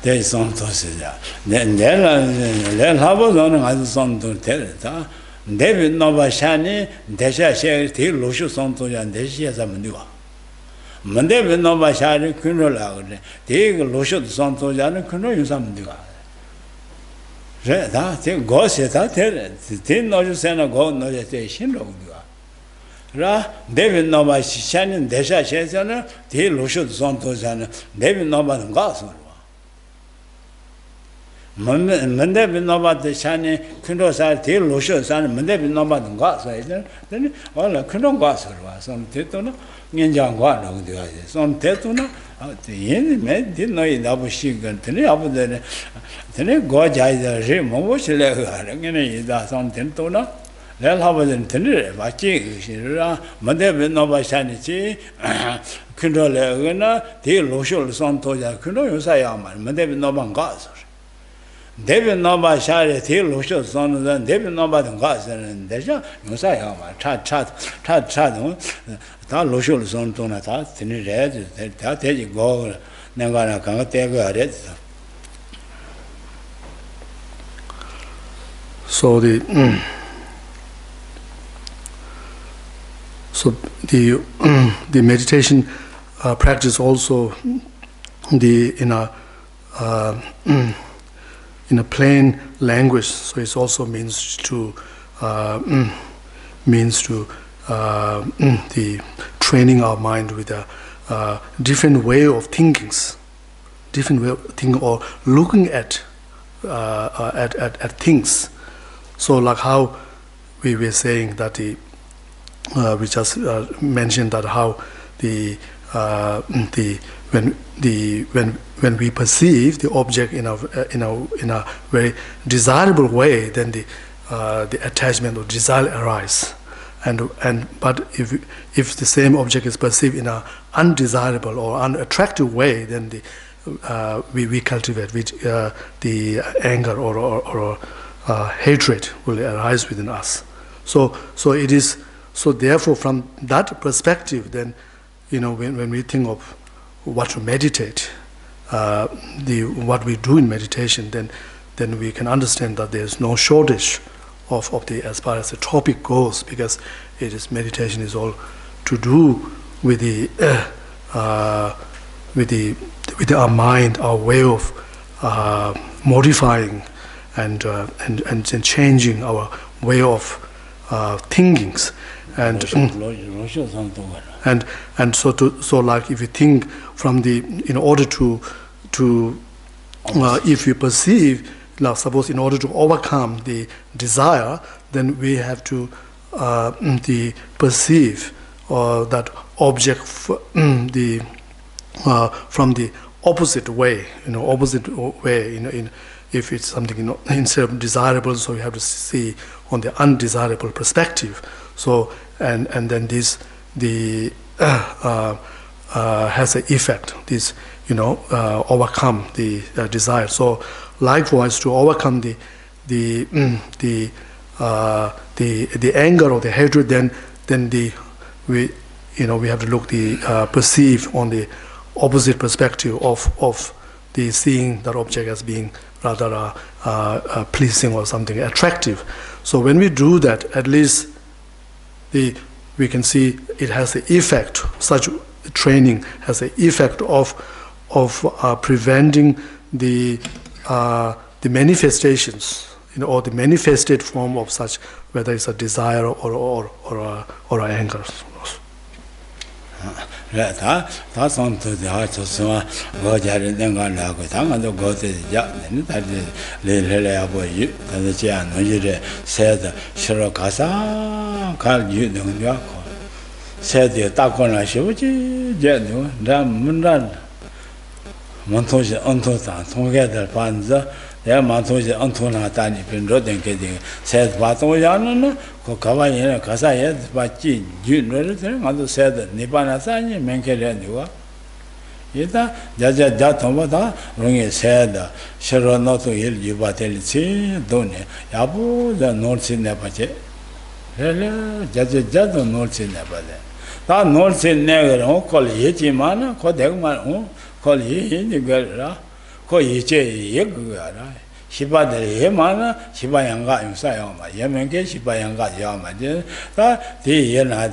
There is some there. Then how was some to tell it? David Novashani, Desha share till Lushu Santo and Desia Zamandua. Monday with Novashari Kunola, take Lushu Santo Jan Kuno Zamandua. That go set out there. Tin no you send a go no station. David Novashani, Desha Shazana, till Lushu Santo Jan, David Novan Gas. Monday with Nova the Shani, Kunosa, till Lushu San, Monday with Nova and Gas. Then all a Kuno Gas was some Tetuna, Ninja Guano, some Tetuna, the end men didn't know it up she and Tene up the Goja the Rim, which let some Tentona. They'll have it Tenere, Vachi, Monday with Nova Shani, Kunola, till Lushu Santoja, Kuno Sayama, Monday with Nova Gas. David Nova Shari, till Lushu Son, then David Nova and Gas and Deja, Musayama, chat, that Lushu Son Tonata, Tenere, that go, Nangana can't take a red. So the meditation practice also in a plain language. So it also means to the training our mind with a different way of thinking, or looking at things. So like how we were saying that we just mentioned that how when we perceive the object in a very desirable way, then the attachment or desire arises. But if the same object is perceived in an undesirable or unattractive way, then we cultivate the anger or hatred will arise within us. So it is. So therefore, from that perspective, then when we think of what to meditate, what we do in meditation, then we can understand that there is no shortage of the, as far as the topic goes, because meditation is all to do with our mind, our way of modifying and changing our way of thinkings. And so like if you think from in order to if you perceive, like suppose in order to overcome the desire, then we have to perceive that object from the opposite way, if it's something instead of desirable, so you have to see on the undesirable perspective. So and then this has an effect. This overcome the desire. So likewise, to overcome the anger or the hatred, then we have to look perceive on the opposite perspective of the seeing that object as being rather pleasing or something attractive. So when we do that, at least we can see it has the effect. Such training has the effect of preventing the manifestations, or the manifested form of such, whether it's a desire or anger. That some to the heart of some go and then go now go down and go to the yacht, and that little about you, and the Jan, when you said Shirokasa, call you know, said the Takona Shibuji, Jenu, Mundan Montoya Antota, together Panza. There Montoya Antona Tani been rotten getting said Batoyana, Kokaway, Kasayet, Bachi, Junior, and said Nipana Sani, Menkerenua. Yeta, Jaja Jatomata, Rungi said, Shero not to heal you, but Done, Yabu, the North in Nepache. Jaja Jato North in Nepade. That North in Neger, call Yetimana, Kodegman, call ye, the girl. Yegara, Shiba de Yemana, Shiba Yanga in Sayama, Yemenke, Shiba Yanga Yama, that the Yena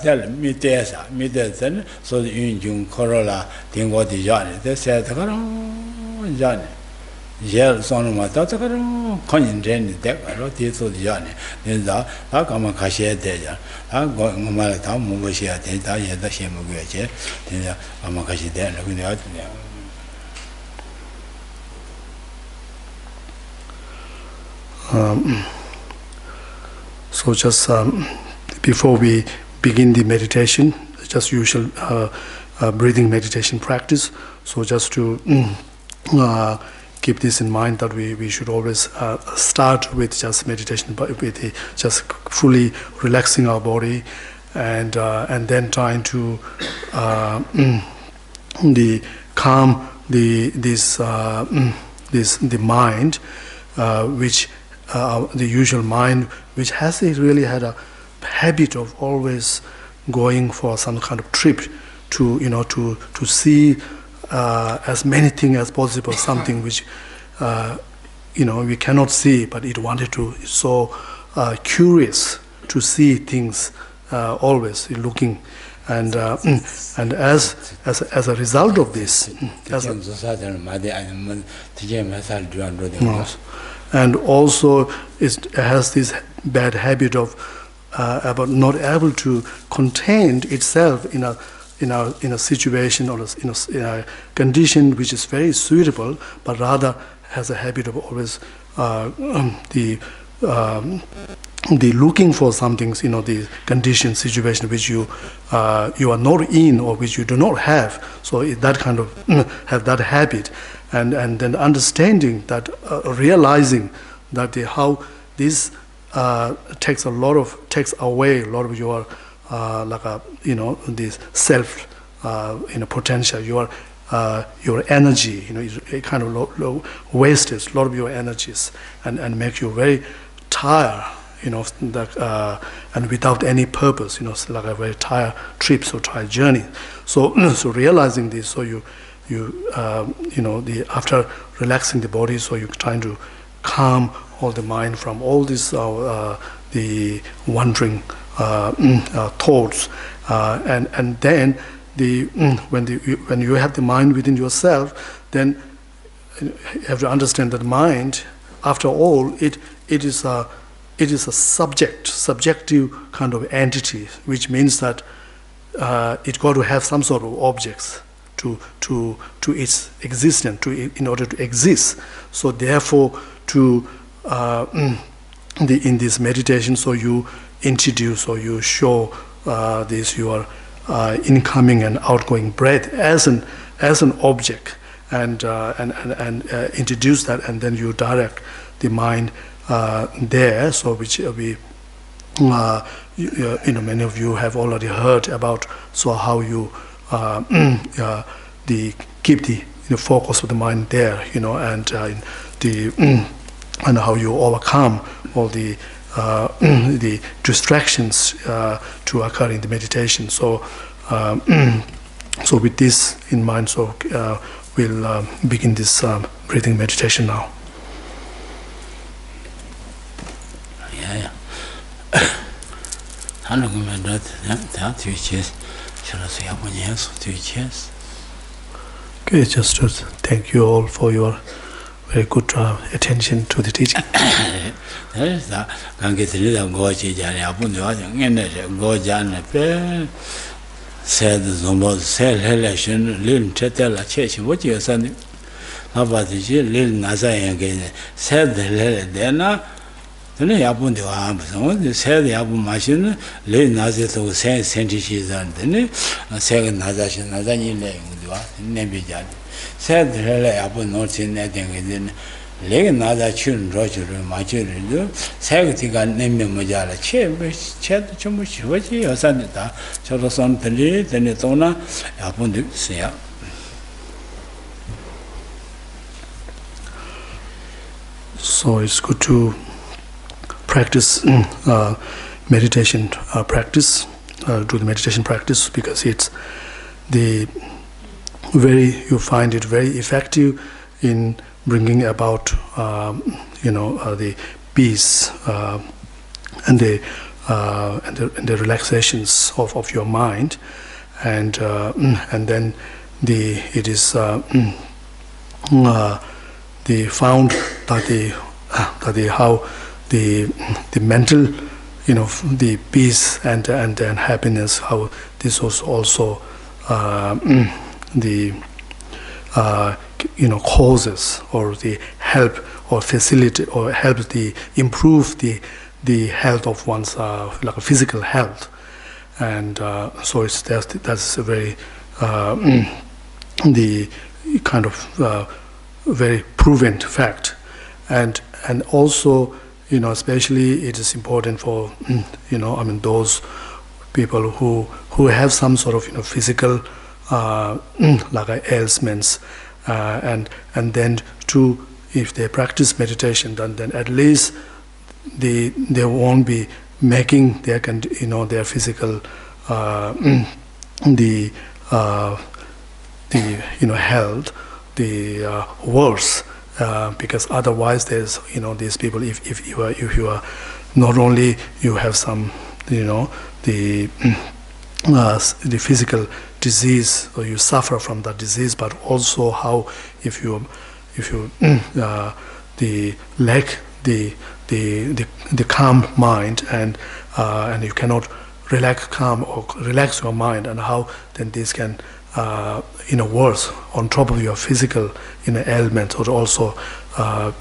tell me Tessa, me then, so the Unjun Corolla, Tingo di Johnny, they said, Johnny. Yell Sonoma Tatakaru, Conin Jenny Deck, I wrote it to the Johnny. Then the Akamakashi Deja, I'm going to Malata, Mubushia, Tenta, Yeda Shemugache, then Amakashi Den, looking out. So just before we begin the meditation, just usual breathing meditation practice. So just to keep this in mind, that we should always start with just meditation, but with just fully relaxing our body, and then trying to calm the mind, which the usual mind, which has really had a habit of always going for some kind of trip to see as many things as possible, something which we cannot see, but it wanted to. It's so curious to see things, always looking, and as a result of this, and also it has this bad habit of about not able to contain itself in a situation or in a condition which is very suitable, but rather has a habit of always the looking for some things, the condition, situation which you are not in or which you do not have. So that kind of have that habit, and then understanding that, realizing that how this takes away a lot of your this self potential, your energy, it kind of wastes a lot of your energies and make you very tired, and without any purpose, it's like a very tired trip or tired journey. So realizing this, so you after relaxing the body, so you're trying to calm all the mind from all this the wandering thoughts, and then when you have the mind within yourself, then you have to understand that mind, after all, it is a subjective kind of entity, which means that it got to have some sort of objects to its existence, in order to exist. So therefore, in this meditation, so you introduce or you show this your incoming and outgoing breath as an object, and introduce that, and then you direct the mind there. So which we many of you have already heard about. So how you keep the focus of the mind there, and how you overcome all the distractions to occur in the meditation. So so with this in mind, so we'll begin this breathing meditation now. Okay, just to thank you all for your very good attention to the teaching. So it's good to practice meditation practice, do the meditation practice, because it's you find it very effective in bringing about the peace and the relaxations of your mind, and then it is found that how the mental, the peace and happiness, how this was also the causes or the help or facilitate or help improve the health of one's like a physical health, and so that's a very the kind of very proven fact, and also especially it is important for those people who have some sort of physical like ailments, and then if they practice meditation, then at least they won't be making their their physical health worse because otherwise there's these people, if you are not only you have some the physical disease, or you suffer from that disease, but also how if you the lack the calm mind, and you cannot relax your mind, and how then this can worse on top of your physical ailment, or also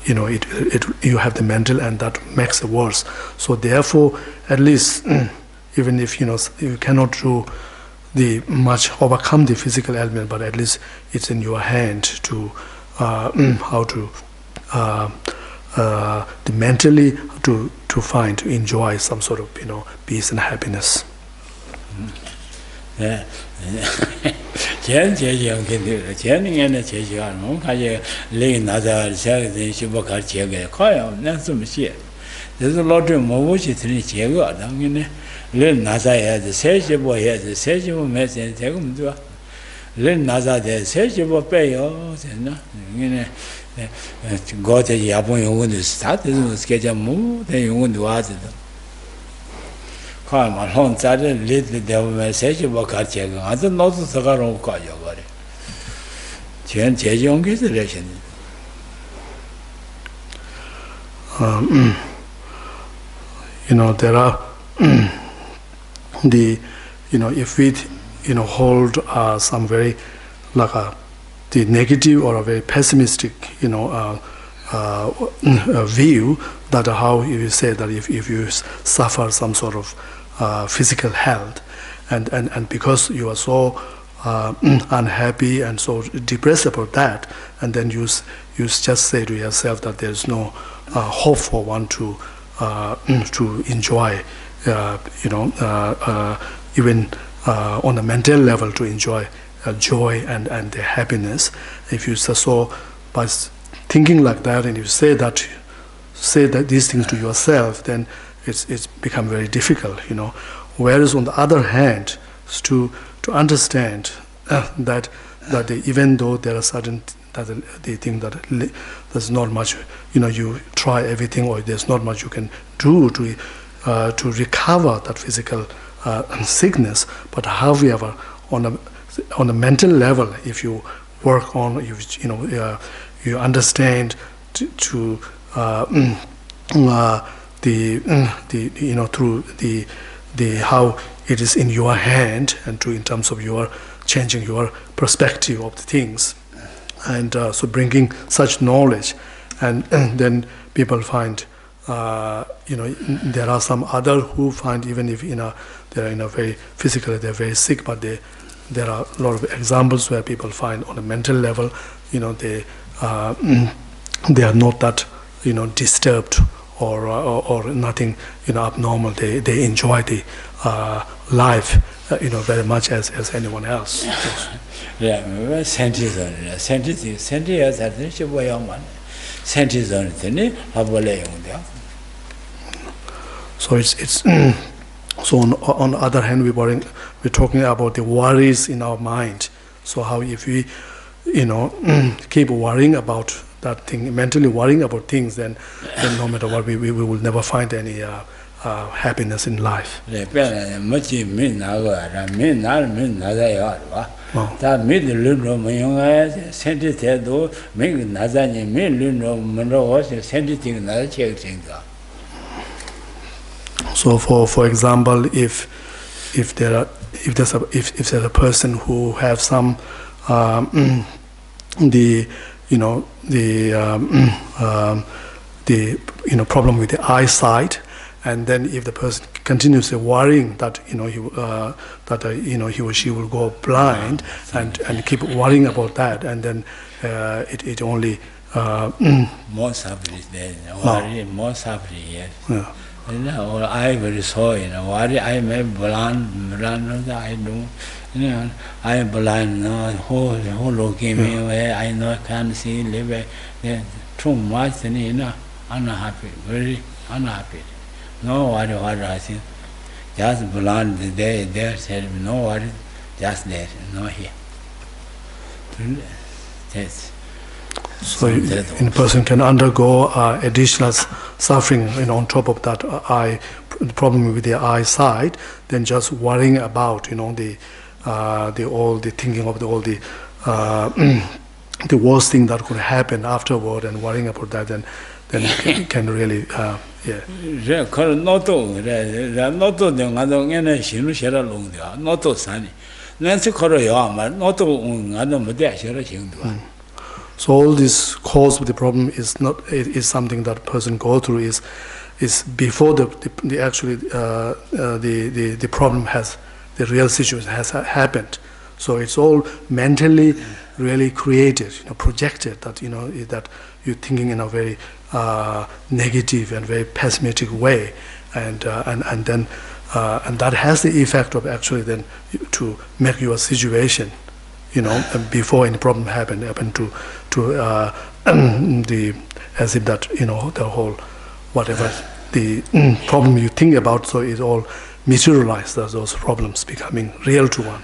you have the mental, and that makes it worse. So therefore, at least even if you cannot do overcome the physical ailment, but at least it's in your hand to how to mentally to enjoy some sort of peace and happiness. Yeah. Jen Jang can do it. Jenning and the Chejan, I lay another Saturday, she work out Chega, Koya, not some shit. There's a lot of more wishes in Chega, don't you? Little Naza has the session boy has the session mess and take him to Little Naza, the session will pay off, and go to Yapon, you want to start to sketch a move, then you want to ask them. Come on, home started little devil message about catching. I don't know the cigar of Kaja. Chen Chejong is the relation. There are if we hold some very the negative or a very pessimistic view, that how you say that if you suffer some sort of physical health, and because you are so unhappy and so depressed about that, and then you just say to yourself that there's no hope for one to enjoy even on a mental level, to enjoy joy and the happiness. If you so by thinking like that, and you say that these things to yourself, then it's become very difficult, Whereas on the other hand, to understand that even though there are certain they think that there's not much, you try everything, or there's not much you can do to recover that physical sickness, but however on a mental level, if you work on, you understand through the how it is in your hand, and in terms of your changing your perspective of the things, and so bringing such knowledge, and then people find there are some other who find, even if they're in a very physically they're very sick, but there are a lot of examples where people find on a mental level, they are not that disturbed or nothing abnormal. They enjoy the life very much as anyone else. Yeah, so it's so on the other hand, we're talking about the worries in our mind. So how if we keep worrying about that thing, mentally worrying about things, then no matter what, we will never find any happiness in life. So for example, if there's a person who have some the problem with the eyesight, and then if the person continuously worrying that he or she will go blind, and keep worrying about that, and then it only more suffering there, worry, more suffering, yes. Yeah. Or I very sorry, worry, I may blind, I do. I am blind, who looking me where I know can't see, live too much, unhappy, very unhappy. No worry, what I think. Just blind there said, no worry, just there, no here. Yes. So a person can undergo additional suffering, on top of that the problem with the eyesight, then just worrying about, the thinking of all the the worst thing that could happen afterward, and worrying about that, then it can really, yeah. So all this cause of the problem is something that person go through is before the problem the real situation has happened. So it's all mentally really created, projected, that that you're thinking in a very negative and very pessimistic way, and that has the effect of actually then to make your situation, before any problem happened to the, as if that the whole whatever the problem you think about, so it all materialized as those problems becoming real to one.